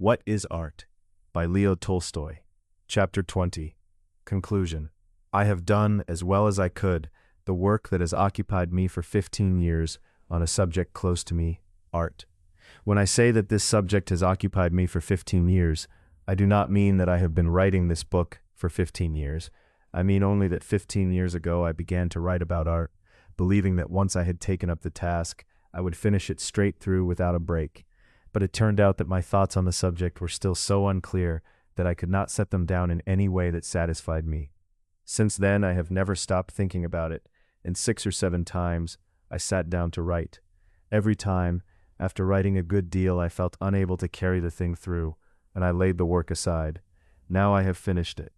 What is Art? By Leo Tolstoy. Chapter 20. Conclusion. I have done, as well as I could, the work that has occupied me for 15 years on a subject close to me, art. When I say that this subject has occupied me for 15 years, I do not mean that I have been writing this book for 15 years. I mean only that 15 years ago I began to write about art, believing that once I had taken up the task, I would finish it straight through without a break. But it turned out that my thoughts on the subject were still so unclear that I could not set them down in any way that satisfied me. Since then, I have never stopped thinking about it, and 6 or 7 times I sat down to write. Every time, after writing a good deal, I felt unable to carry the thing through, and I laid the work aside. Now I have finished it.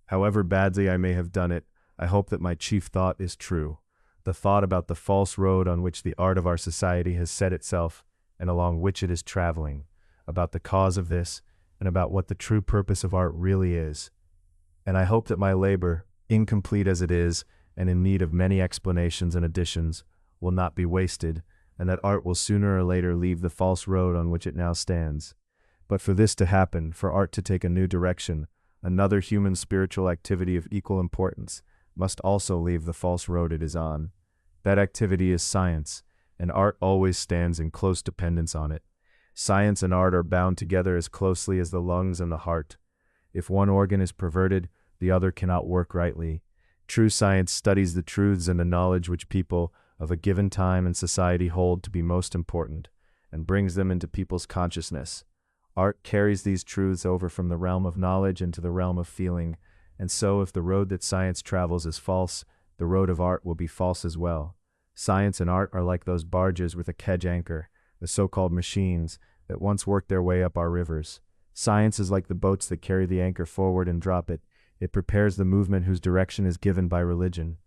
However badly I may have done it, I hope that my chief thought is true, the thought about the false road on which the art of our society has set itself and along which it is traveling, about the cause of this, and about what the true purpose of art really is. And I hope that my labor, incomplete as it is, and in need of many explanations and additions, will not be wasted, and that art will sooner or later leave the false road on which it now stands. But for this to happen, for art to take a new direction, another human spiritual activity of equal importance must also leave the false road it is on. That activity is science, and art always stands in close dependence on it. Science and art are bound together as closely as the lungs and the heart. If one organ is perverted, the other cannot work rightly. True science studies the truths and the knowledge which people of a given time and society hold to be most important, and brings them into people's consciousness. Art carries these truths over from the realm of knowledge into the realm of feeling, and so if the road that science travels is false, the road of art will be false as well. Science and art are like those barges with a kedge anchor, the so-called machines that once worked their way up our rivers. Science is like the boats that carry the anchor forward and drop it. It prepares the movement whose direction is given by religion.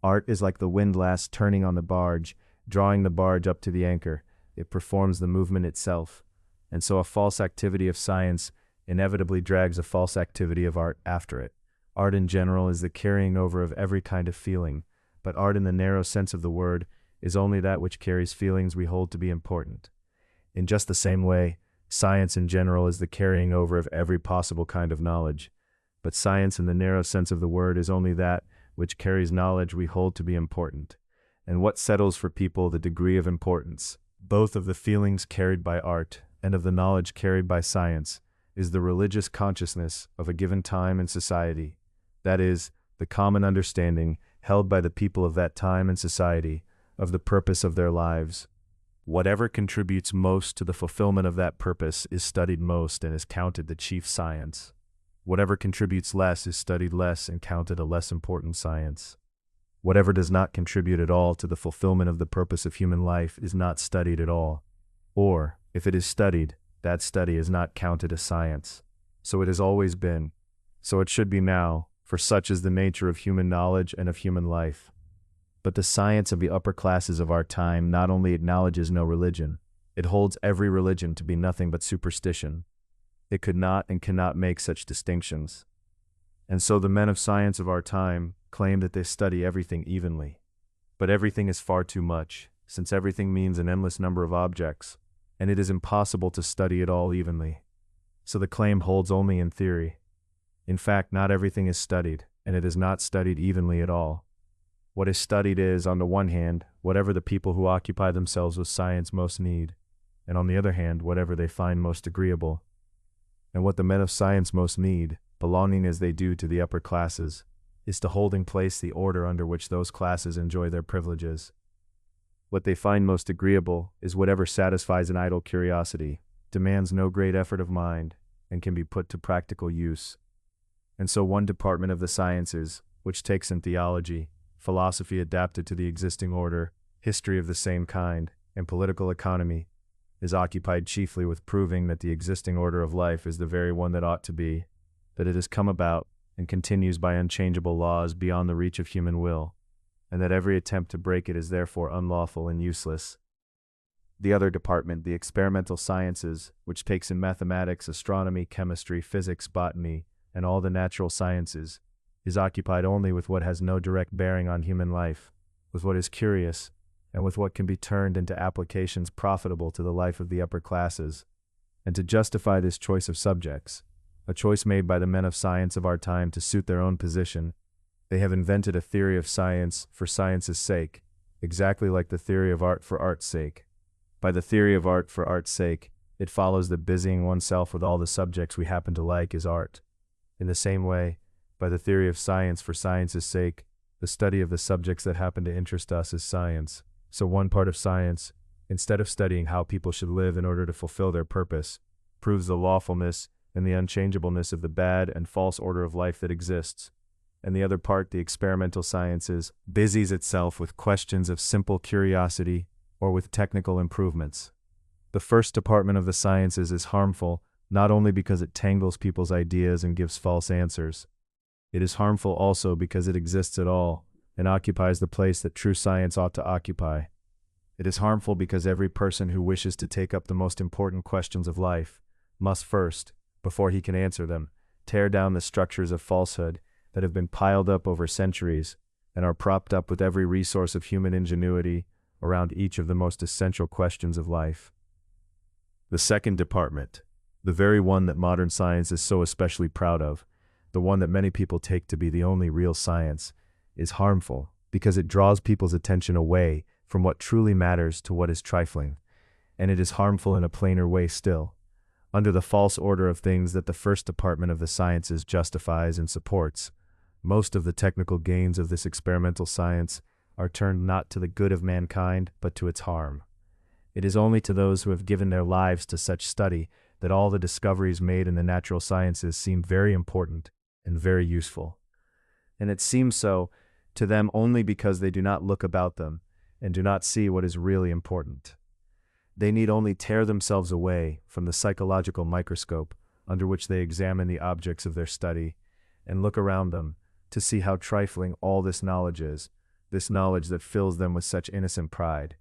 Art is like the windlass turning on the barge, drawing the barge up to the anchor. It performs the movement itself. And so a false activity of science inevitably drags a false activity of art after it. Art in general is the carrying over of every kind of feeling, but art in the narrow sense of the word is only that which carries feelings we hold to be important. In just the same way, science in general is the carrying over of every possible kind of knowledge, but science in the narrow sense of the word is only that which carries knowledge we hold to be important. And what settles for people the degree of importance, both of the feelings carried by art and of the knowledge carried by science, is the religious consciousness of a given time and society, that is, the common understanding held by the people of that time and society of the purpose of their lives. Whatever contributes most to the fulfillment of that purpose is studied most and is counted the chief science. Whatever contributes less is studied less and counted a less important science. Whatever does not contribute at all to the fulfillment of the purpose of human life is not studied at all. Or, if it is studied, that study is not counted a science. So it has always been. So it should be now, for such is the nature of human knowledge and of human life. But the science of the upper classes of our time not only acknowledges no religion, it holds every religion to be nothing but superstition. It could not and cannot make such distinctions. And so the men of science of our time claim that they study everything evenly. But everything is far too much, since everything means an endless number of objects, and it is impossible to study it all evenly. So the claim holds only in theory. In fact, not everything is studied, and it is not studied evenly at all. What is studied is, on the one hand, whatever the people who occupy themselves with science most need, and on the other hand, whatever they find most agreeable. And what the men of science most need, belonging as they do to the upper classes, is to hold in place the order under which those classes enjoy their privileges. What they find most agreeable is whatever satisfies an idle curiosity, demands no great effort of mind, and can be put to practical use. And so one department of the sciences, which takes in theology, philosophy adapted to the existing order, history of the same kind, and political economy, is occupied chiefly with proving that the existing order of life is the very one that ought to be, that it has come about and continues by unchangeable laws beyond the reach of human will, and that every attempt to break it is therefore unlawful and useless. The other department, the experimental sciences, which takes in mathematics, astronomy, chemistry, physics, botany, and all the natural sciences, is occupied only with what has no direct bearing on human life, with what is curious, and with what can be turned into applications profitable to the life of the upper classes. and to justify this choice of subjects, a choice made by the men of science of our time to suit their own position, they have invented a theory of science for science's sake, exactly like the theory of art for art's sake. By the theory of art for art's sake, it follows that busying oneself with all the subjects we happen to like is art. In the same way, by the theory of science for science's sake, the study of the subjects that happen to interest us is science. So one part of science, instead of studying how people should live in order to fulfill their purpose, proves the lawfulness and the unchangeableness of the bad and false order of life that exists. And the other part, the experimental sciences, busies itself with questions of simple curiosity or with technical improvements. The first department of the sciences is harmful not only because it tangles people's ideas and gives false answers. It is harmful also because it exists at all and occupies the place that true science ought to occupy. It is harmful because every person who wishes to take up the most important questions of life must first, before he can answer them, tear down the structures of falsehood that have been piled up over centuries and are propped up with every resource of human ingenuity around each of the most essential questions of life. The second department, the very one that modern science is so especially proud of, the one that many people take to be the only real science, is harmful because it draws people's attention away from what truly matters to what is trifling, and it is harmful in a plainer way still, under the false order of things that the first department of the sciences justifies and supports. Most of the technical gains of this experimental science are turned not to the good of mankind, but to its harm. It is only to those who have given their lives to such study that all the discoveries made in the natural sciences seem very important and very useful. And it seems so to them only because they do not look about them and do not see what is really important. They need only tear themselves away from the psychological microscope under which they examine the objects of their study and look around them to see how trifling all this knowledge is, this knowledge that fills them with such innocent pride.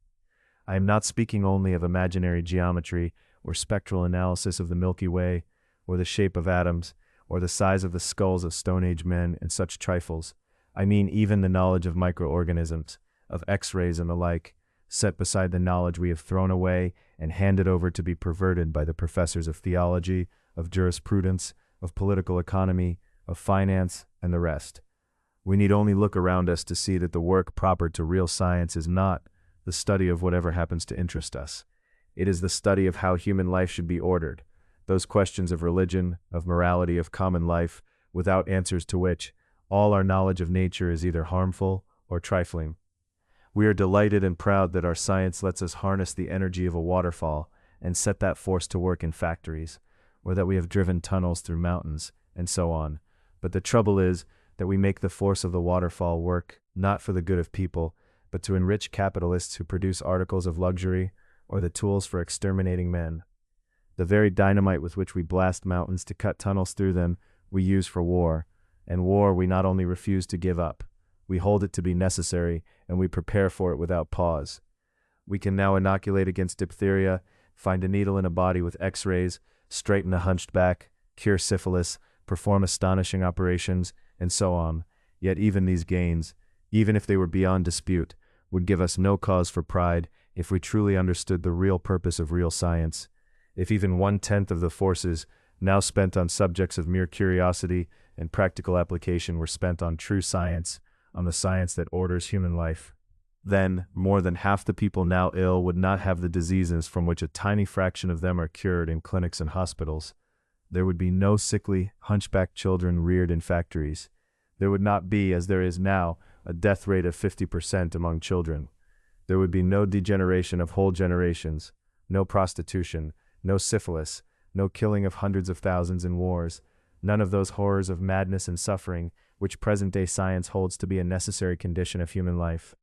I am not speaking only of imaginary geometry or spectral analysis of the Milky Way, or the shape of atoms, or the size of the skulls of Stone Age men and such trifles. I mean even the knowledge of microorganisms, of X-rays and the like, set beside the knowledge we have thrown away and handed over to be perverted by the professors of theology, of jurisprudence, of political economy, of finance, and the rest. We need only look around us to see that the work proper to real science is not the study of whatever happens to interest us. It is the study of how human life should be ordered, those questions of religion, of morality, of common life, without answers to which all our knowledge of nature is either harmful or trifling. We are delighted and proud that our science lets us harness the energy of a waterfall and set that force to work in factories, or that we have driven tunnels through mountains, and so on. But the trouble is that we make the force of the waterfall work not for the good of people, but to enrich capitalists who produce articles of luxury or the tools for exterminating men. The very dynamite with which we blast mountains to cut tunnels through them we use for war, and war we not only refuse to give up, we hold it to be necessary, and we prepare for it without pause. We can now inoculate against diphtheria, find a needle in a body with X-rays, straighten a hunched back, cure syphilis, perform astonishing operations, and so on. Yet even these gains, even if they were beyond dispute, would give us no cause for pride if we truly understood the real purpose of real science. If even 1/10 of the forces now spent on subjects of mere curiosity and practical application were spent on true science, on the science that orders human life, then more than half the people now ill would not have the diseases from which a tiny fraction of them are cured in clinics and hospitals. There would be no sickly, hunchbacked children reared in factories. There would not be, as there is now, a death rate of 50% among children. There would be no degeneration of whole generations, no prostitution, no syphilis, no killing of hundreds of thousands in wars, none of those horrors of madness and suffering which present-day science holds to be a necessary condition of human life.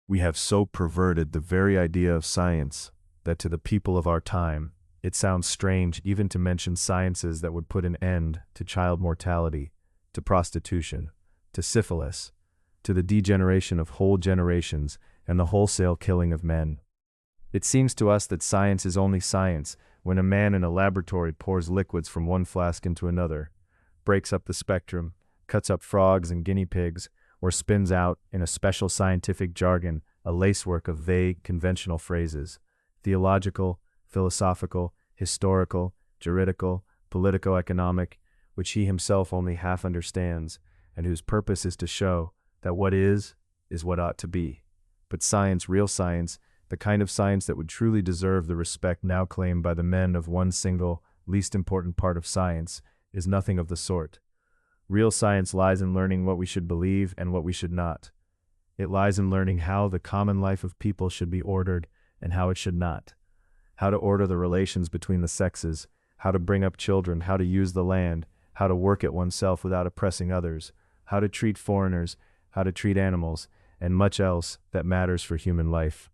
We have so perverted the very idea of science that to the people of our time, it sounds strange even to mention sciences that would put an end to child mortality, to prostitution, to syphilis, to the degeneration of whole generations and the wholesale killing of men. It seems to us that science is only science when a man in a laboratory pours liquids from one flask into another, breaks up the spectrum, cuts up frogs and guinea pigs, or spins out, in a special scientific jargon, a lacework of vague, conventional phrases, theological, philosophical, historical, juridical, politico-economic, which he himself only half understands, and whose purpose is to show that what is what ought to be. But science, real science, the kind of science that would truly deserve the respect now claimed by the men of one single, least important part of science, is nothing of the sort. Real science lies in learning what we should believe and what we should not. It lies in learning how the common life of people should be ordered and how it should not. How to order the relations between the sexes, how to bring up children, how to use the land, how to work it oneself without oppressing others, how to treat foreigners, how to treat animals, and much else that matters for human life.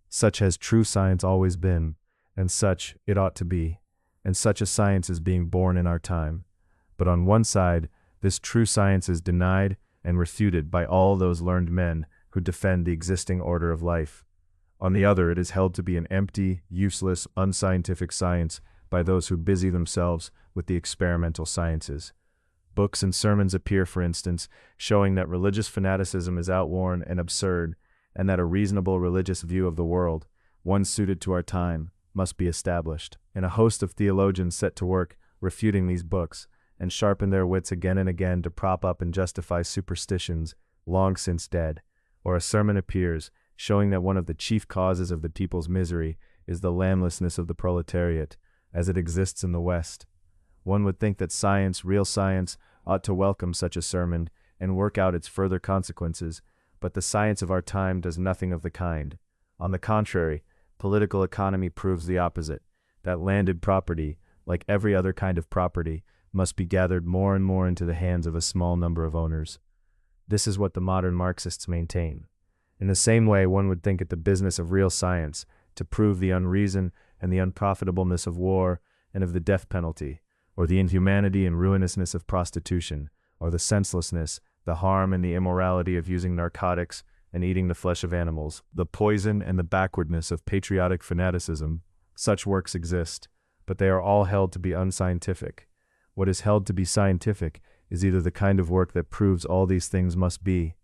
Such has true science always been, and such it ought to be, and such a science is being born in our time. But on one side, this true science is denied and refuted by all those learned men who defend the existing order of life. On the other, it is held to be an empty, useless, unscientific science by those who busy themselves with the experimental sciences. Books and sermons appear, for instance, showing that religious fanaticism is outworn and absurd, and that a reasonable religious view of the world, one suited to our time, must be established. And a host of theologians set to work refuting these books, and sharpen their wits again and again to prop up and justify superstitions long since dead. Or a sermon appears, showing that one of the chief causes of the people's misery is the landlessness of the proletariat, as it exists in the West. One would think that science, real science, ought to welcome such a sermon and work out its further consequences, but the science of our time does nothing of the kind. On the contrary, political economy proves the opposite, that landed property, like every other kind of property, must be gathered more and more into the hands of a small number of owners. This is what the modern Marxists maintain. In the same way, one would think it the business of real science to prove the unreason and the unprofitableness of war and of the death penalty, or the inhumanity and ruinousness of prostitution, or the senselessness, the harm and the immorality of using narcotics and eating the flesh of animals, the poison and the backwardness of patriotic fanaticism. Such works exist, but they are all held to be unscientific. What is held to be scientific is either the kind of work that proves all these things must be,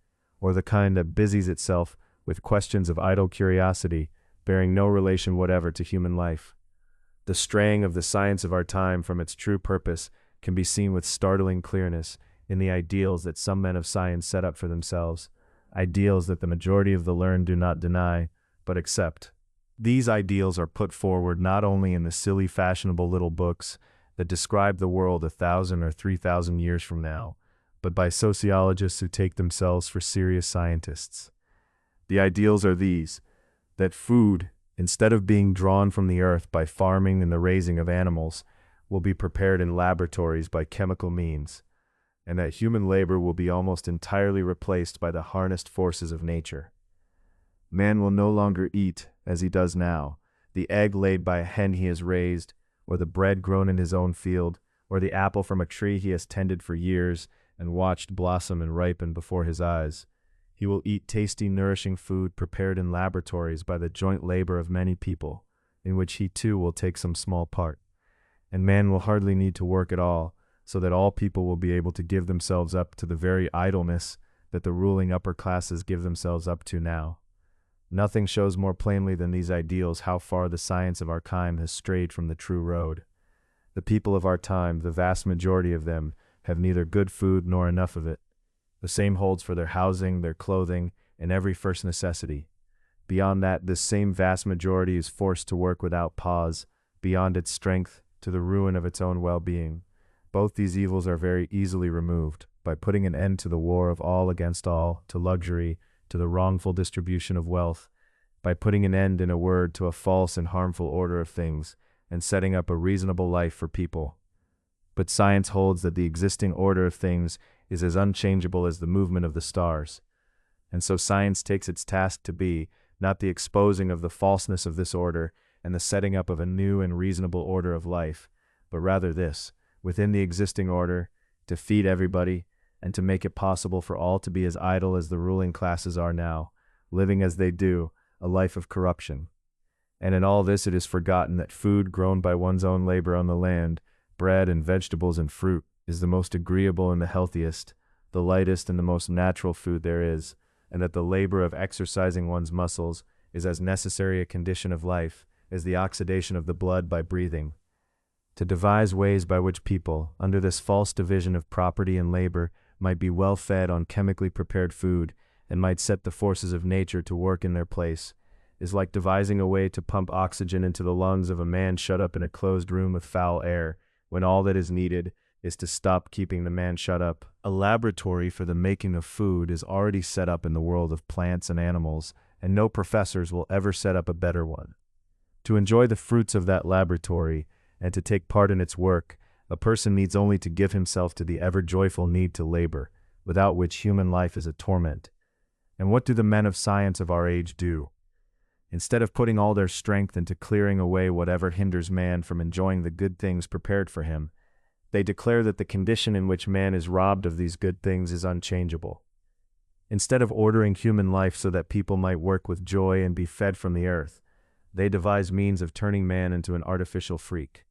or the kind that busies itself with questions of idle curiosity, bearing no relation whatever to human life. The straying of the science of our time from its true purpose can be seen with startling clearness in the ideals that some men of science set up for themselves, ideals that the majority of the learned do not deny, but accept. These ideals are put forward not only in the silly fashionable little books that describe the world 1,000 or 3,000 years from now, but by sociologists who take themselves for serious scientists. The ideals are these: that food, instead of being drawn from the earth by farming and the raising of animals, will be prepared in laboratories by chemical means, and that human labor will be almost entirely replaced by the harnessed forces of nature. Man will no longer eat, as he does now, the egg laid by a hen he has raised, or the bread grown in his own field, or the apple from a tree he has tended for years and watched blossom and ripen before his eyes. He will eat tasty, nourishing food prepared in laboratories by the joint labor of many people, in which he too will take some small part. And man will hardly need to work at all, so that all people will be able to give themselves up to the very idleness that the ruling upper classes give themselves up to now. Nothing shows more plainly than these ideals how far the science of our time has strayed from the true road. The people of our time, the vast majority of them, have neither good food nor enough of it. The same holds for their housing, their clothing, and every first necessity. Beyond that, this same vast majority is forced to work without pause, beyond its strength, to the ruin of its own well-being. Both these evils are very easily removed, by putting an end to the war of all against all, to luxury, to the wrongful distribution of wealth, by putting an end, in a word, to a false and harmful order of things, and setting up a reasonable life for people. But science holds that the existing order of things is as unchangeable as the movement of the stars. And so science takes its task to be, not the exposing of the falseness of this order and the setting up of a new and reasonable order of life, but rather this, within the existing order, to feed everybody, and to make it possible for all to be as idle as the ruling classes are now, living as they do, a life of corruption. And in all this it is forgotten that food grown by one's own labor on the land, bread and vegetables and fruit, is the most agreeable and the healthiest, the lightest and the most natural food there is, and that the labor of exercising one's muscles is as necessary a condition of life is the oxidation of the blood by breathing. To devise ways by which people, under this false division of property and labor, might be well fed on chemically prepared food, and might set the forces of nature to work in their place, is like devising a way to pump oxygen into the lungs of a man shut up in a closed room with foul air, when all that is needed is to stop keeping the man shut up. A laboratory for the making of food is already set up in the world of plants and animals, and no professors will ever set up a better one. To enjoy the fruits of that laboratory, and to take part in its work, a person needs only to give himself to the ever-joyful need to labor, without which human life is a torment. And what do the men of science of our age do? Instead of putting all their strength into clearing away whatever hinders man from enjoying the good things prepared for him, they declare that the condition in which man is robbed of these good things is unchangeable. Instead of ordering human life so that people might work with joy and be fed from the earth, they devise means of turning man into an artificial freak.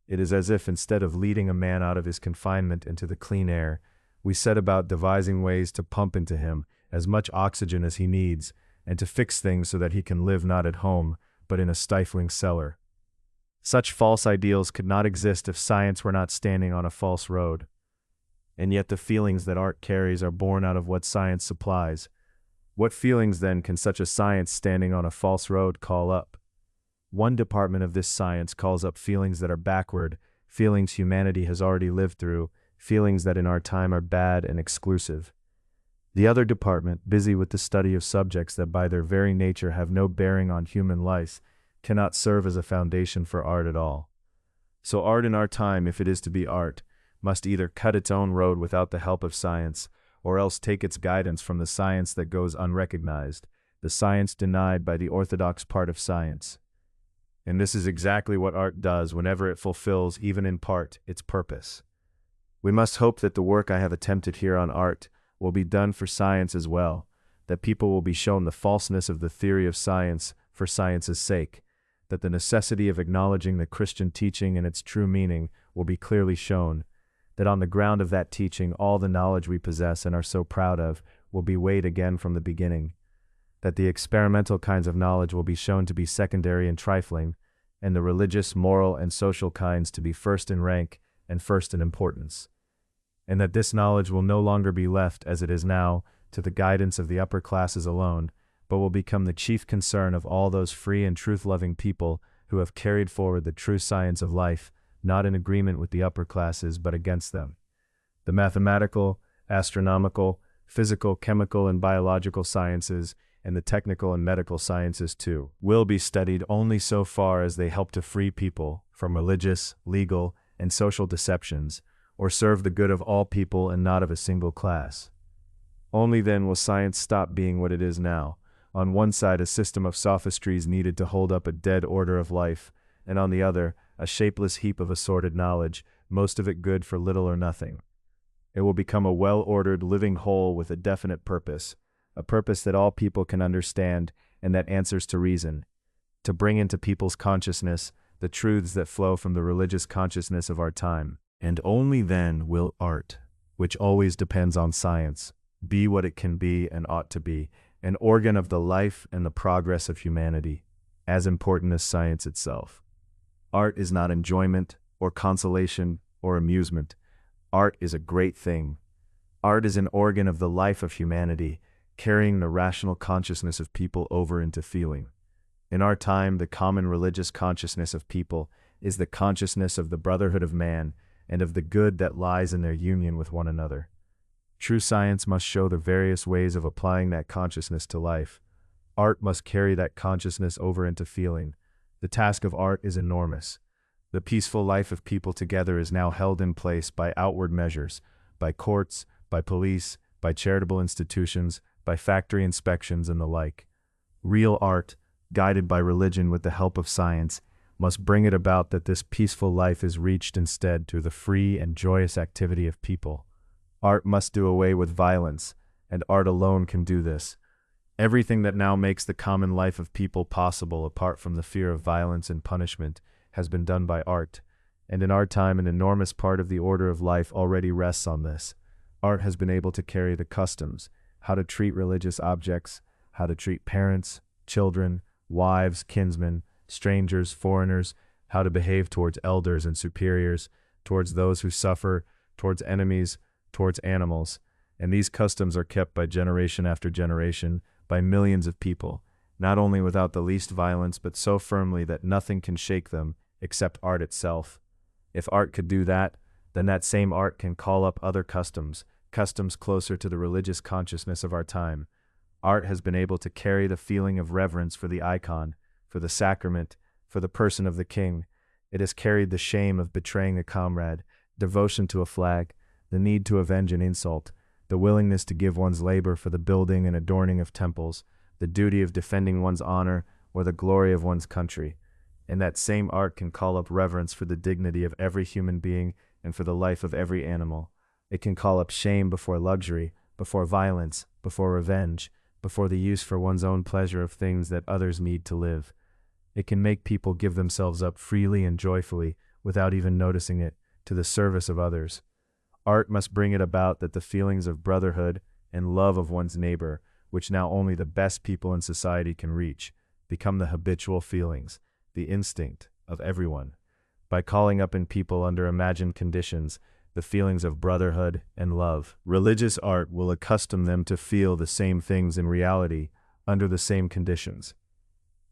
It is as if instead of leading a man out of his confinement into the clean air, we set about devising ways to pump into him as much oxygen as he needs, and to fix things so that he can live not at home, but in a stifling cellar. Such false ideals could not exist if science were not standing on a false road. And yet the feelings that art carries are born out of what science supplies. What feelings, then, can such a science standing on a false road call up? One department of this science calls up feelings that are backward, feelings humanity has already lived through, feelings that in our time are bad and exclusive. The other department, busy with the study of subjects that by their very nature have no bearing on human life, cannot serve as a foundation for art at all. So art in our time, if it is to be art, must either cut its own road without the help of science, or else take its guidance from the science that goes unrecognized, the science denied by the orthodox part of science. And this is exactly what art does whenever it fulfills, even in part, its purpose. We must hope that the work I have attempted here on art will be done for science as well, that people will be shown the falseness of the theory of science for science's sake, that the necessity of acknowledging the Christian teaching and its true meaning will be clearly shown, that on the ground of that teaching all the knowledge we possess and are so proud of will be weighed again from the beginning, that the experimental kinds of knowledge will be shown to be secondary and trifling, and the religious, moral, and social kinds to be first in rank and first in importance, and that this knowledge will no longer be left, as it is now, to the guidance of the upper classes alone, but will become the chief concern of all those free and truth-loving people who have carried forward the true science of life, not in agreement with the upper classes, but against them. The mathematical, astronomical, physical, chemical, and biological sciences, and the technical and medical sciences too, will be studied only so far as they help to free people from religious, legal, and social deceptions, or serve the good of all people and not of a single class. Only then will science stop being what it is now, on one side a system of sophistries needed to hold up a dead order of life, and on the other, a shapeless heap of assorted knowledge, most of it good for little or nothing. It will become a well-ordered living whole with a definite purpose, a purpose that all people can understand and that answers to reason, to bring into people's consciousness the truths that flow from the religious consciousness of our time. And only then will art, which always depends on science, be what it can be and ought to be, an organ of the life and the progress of humanity, as important as science itself. Art is not enjoyment, or consolation, or amusement. Art is a great thing. Art is an organ of the life of humanity, carrying the rational consciousness of people over into feeling. In our time, the common religious consciousness of people is the consciousness of the brotherhood of man and of the good that lies in their union with one another. True science must show the various ways of applying that consciousness to life. Art must carry that consciousness over into feeling. The task of art is enormous. The peaceful life of people together is now held in place by outward measures, by courts, by police, by charitable institutions, by factory inspections and the like. Real art, guided by religion with the help of science, must bring it about that this peaceful life is reached instead through the free and joyous activity of people. Art must do away with violence, and art alone can do this. Everything that now makes the common life of people possible apart from the fear of violence and punishment has been done by art, and in our time an enormous part of the order of life already rests on this. Art has been able to carry the customs, how to treat religious objects, how to treat parents, children, wives, kinsmen, strangers, foreigners, how to behave towards elders and superiors, towards those who suffer, towards enemies, towards animals. And these customs are kept by generation after generation, by millions of people, not only without the least violence, but so firmly that nothing can shake them except art itself. If art could do that, then that same art can call up other customs, customs closer to the religious consciousness of our time. Art has been able to carry the feeling of reverence for the icon, for the sacrament, for the person of the king. It has carried the shame of betraying a comrade, devotion to a flag, the need to avenge an insult, the willingness to give one's labor for the building and adorning of temples, the duty of defending one's honor or the glory of one's country. And that same art can call up reverence for the dignity of every human being and for the life of every animal. It can call up shame before luxury, before violence, before revenge, before the use for one's own pleasure of things that others need to live. It can make people give themselves up freely and joyfully, without even noticing it, to the service of others. Art must bring it about that the feelings of brotherhood and love of one's neighbor, which now only the best people in society can reach, become the habitual feelings, the instinct of everyone. By calling up in people under imagined conditions the feelings of brotherhood and love, religious art will accustom them to feel the same things in reality under the same conditions.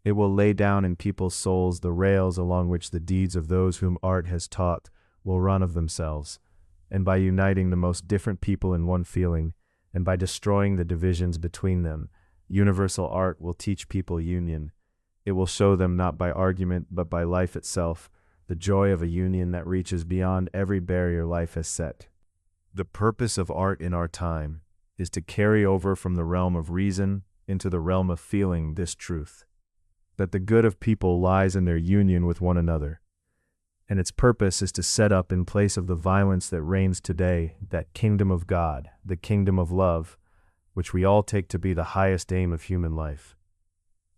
It will lay down in people's souls the rails along which the deeds of those whom art has taught will run of themselves. And by uniting the most different people in one feeling, and by destroying the divisions between them, universal art will teach people union. It will show them not by argument but by life itself, the joy of a union that reaches beyond every barrier life has set. The purpose of art in our time is to carry over from the realm of reason into the realm of feeling this truth, that the good of people lies in their union with one another. And its purpose is to set up in place of the violence that reigns today that kingdom of God, the kingdom of love, which we all take to be the highest aim of human life.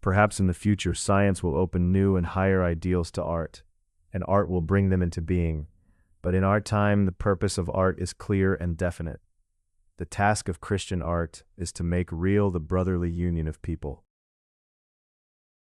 Perhaps in the future science will open new and higher ideals to art, and art will bring them into being. But in our time, the purpose of art is clear and definite. The task of Christian art is to make real the brotherly union of people.